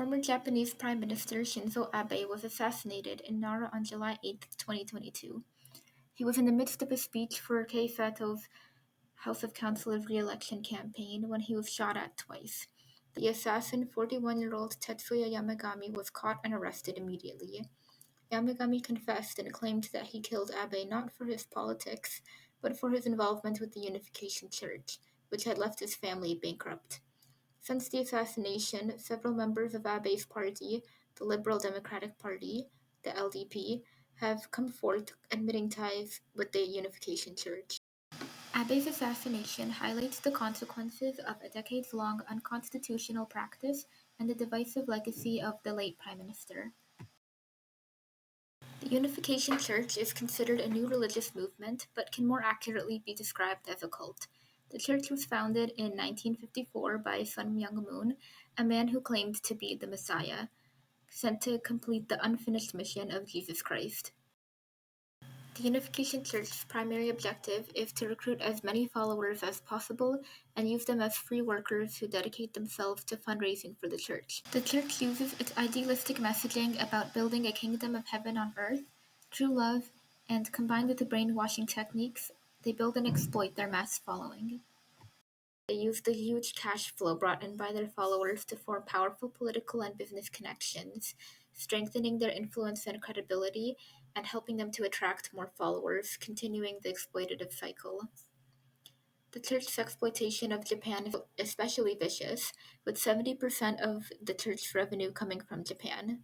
Former Japanese Prime Minister Shinzo Abe was assassinated in Nara on July 8, 2022. He was in the midst of a speech for Kei Sato's House of Councilors re-election campaign when he was shot at twice. The assassin, 41-year-old Tetsuya Yamagami, was caught and arrested immediately. Yamagami confessed and claimed that he killed Abe not for his politics, but for his involvement with the Unification Church, which had left his family bankrupt. Since the assassination, several members of Abe's party, the Liberal Democratic Party, the LDP, have come forth admitting ties with the Unification Church. Abe's assassination highlights the consequences of a decades-long unconstitutional practice and the divisive legacy of the late Prime Minister. The Unification Church is considered a new religious movement, but can more accurately be described as a cult. The church was founded in 1954 by Sun Myung Moon, a man who claimed to be the Messiah, sent to complete the unfinished mission of Jesus Christ. The Unification Church's primary objective is to recruit as many followers as possible and use them as free workers who dedicate themselves to fundraising for the church. The church uses its idealistic messaging about building a kingdom of heaven on earth, true love, and combined with the brainwashing techniques, they build and exploit their mass following. They use the huge cash flow brought in by their followers to form powerful political and business connections, strengthening their influence and credibility, and helping them to attract more followers, continuing the exploitative cycle. The church's exploitation of Japan is especially vicious, with 70% of the church's revenue coming from Japan.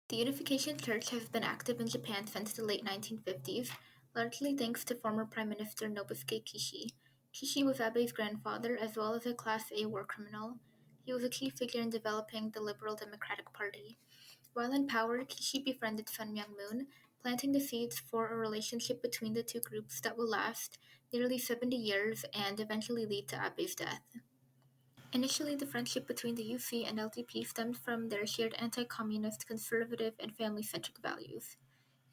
The Unification Church has been active in Japan since the late 1950s, largely thanks to former Prime Minister Nobusuke Kishi. Kishi was Abe's grandfather, as well as a Class A war criminal. He was a key figure in developing the Liberal Democratic Party. While in power, Kishi befriended Sun Myung Moon, planting the seeds for a relationship between the two groups that will last nearly 70 years and eventually lead to Abe's death. Initially, the friendship between the UC and LDP stemmed from their shared anti-communist, conservative, and family-centric values.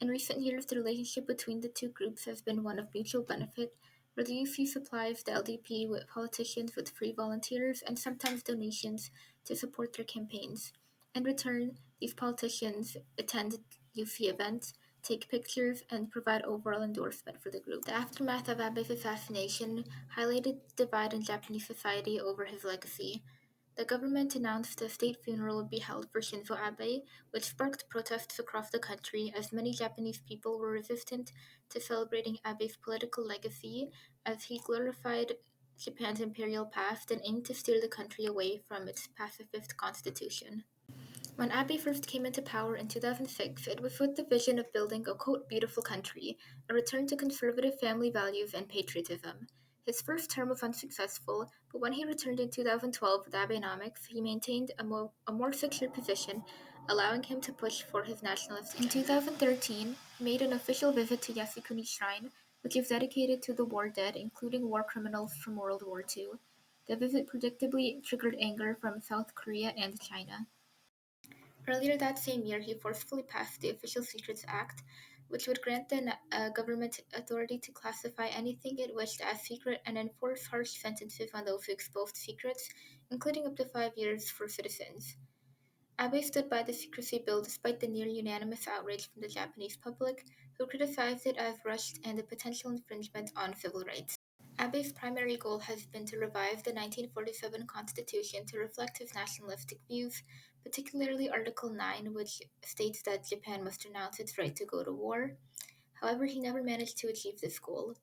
In recent years, the relationship between the two groups has been one of mutual benefit, where the UC supplies the LDP with politicians with free volunteers and sometimes donations to support their campaigns. In return, these politicians attend UC events, take pictures, and provide overall endorsement for the group. The aftermath of Abe's assassination highlighted the divide in Japanese society over his legacy. The government announced a state funeral would be held for Shinzo Abe, which sparked protests across the country as many Japanese people were resistant to celebrating Abe's political legacy as he glorified Japan's imperial past and aimed to steer the country away from its pacifist constitution. When Abe first came into power in 2006, it was with the vision of building a, quote, beautiful country, a return to conservative family values and patriotism. His first term was unsuccessful, but when he returned in 2012 with Abenomics, he maintained a more secure position, allowing him to push for his nationalist agenda. In 2013, he made an official visit to Yasukuni Shrine, which is dedicated to the war dead, including war criminals from World War II. The visit predictably triggered anger from South Korea and China. Earlier that same year, he forcefully passed the Official Secrets Act, which would grant the government authority to classify anything it wished as secret and enforce harsh sentences on those who exposed secrets, including up to 5 years for citizens. Abe stood by the secrecy bill despite the near-unanimous outrage from the Japanese public, who criticized it as rushed and a potential infringement on civil rights. Abe's primary goal has been to revise the 1947 Constitution to reflect his nationalistic views, particularly Article 9, which states that Japan must renounce its right to go to war. However, he never managed to achieve this goal.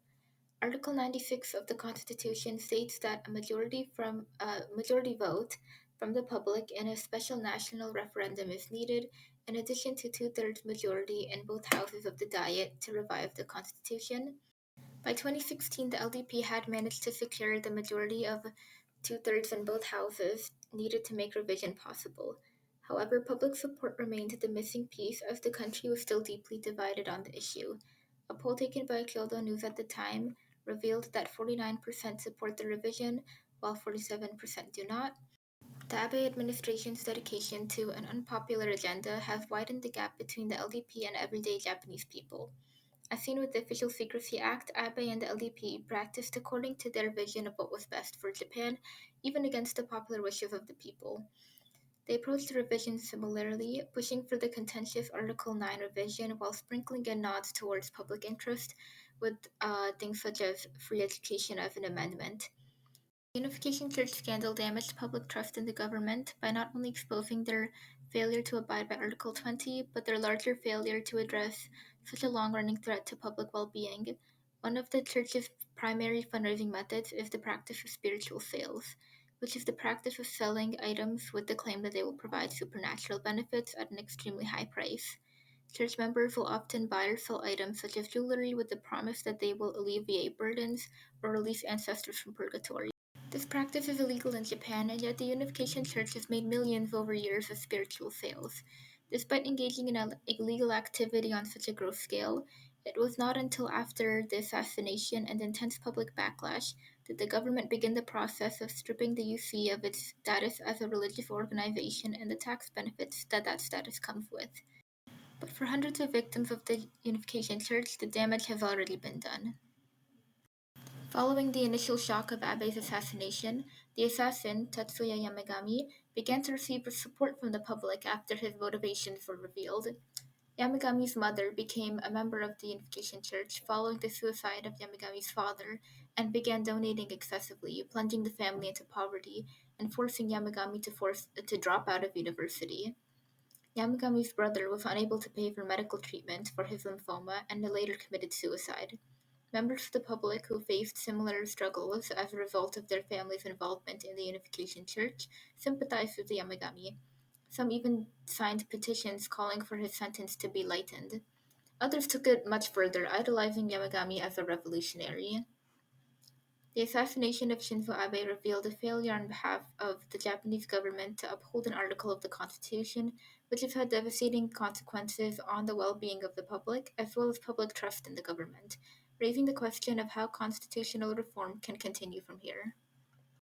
Article 96 of the Constitution states that a majority vote from the public in a special national referendum is needed, in addition to two-thirds majority in both houses of the Diet to revive the Constitution. By 2016, the LDP had managed to secure the majority of two-thirds in both houses needed to make revision possible. However, public support remained the missing piece as the country was still deeply divided on the issue. A poll taken by Kyodo News at the time revealed that 49% support the revision, while 47% do not. The Abe administration's dedication to an unpopular agenda has widened the gap between the LDP and everyday Japanese people. As seen with the Official Secrecy Act, Abe and the LDP practiced according to their vision of what was best for Japan, even against the popular wishes of the people. They approached the revision similarly, pushing for the contentious Article 9 revision while sprinkling in nods towards public interest with things such as free education as an amendment. The Unification Church scandal damaged public trust in the government by not only exposing their failure to abide by Article 20, but their larger failure to address such a long running threat to public well being. One of the Church's primary fundraising methods is the practice of spiritual sales, which is the practice of selling items with the claim that they will provide supernatural benefits at an extremely high price. Church members will often buy or sell items such as jewelry with the promise that they will alleviate burdens or release ancestors from purgatory. This practice is illegal in Japan, and yet the Unification Church has made millions over years of spiritual sales. Despite engaging in illegal activity on such a gross scale, it was not until after the assassination and intense public backlash that the government began the process of stripping the UC of its status as a religious organization and the tax benefits that that status comes with. But for hundreds of victims of the Unification Church, the damage has already been done. Following the initial shock of Abe's assassination, the assassin, Tetsuya Yamagami, began to receive support from the public after his motivations were revealed. Yamagami's mother became a member of the Unification Church following the suicide of Yamagami's father and began donating excessively, plunging the family into poverty and forcing Yamagami to drop out of university. Yamagami's brother was unable to pay for medical treatment for his lymphoma and later committed suicide. Members of the public who faced similar struggles as a result of their family's involvement in the Unification Church sympathized with Yamagami. Some even signed petitions calling for his sentence to be lightened. Others took it much further, idolizing Yamagami as a revolutionary. The assassination of Shinzo Abe revealed a failure on behalf of the Japanese government to uphold an article of the Constitution, which has had devastating consequences on the well being of the public, as well as public trust in the government, raising the question of how constitutional reform can continue from here.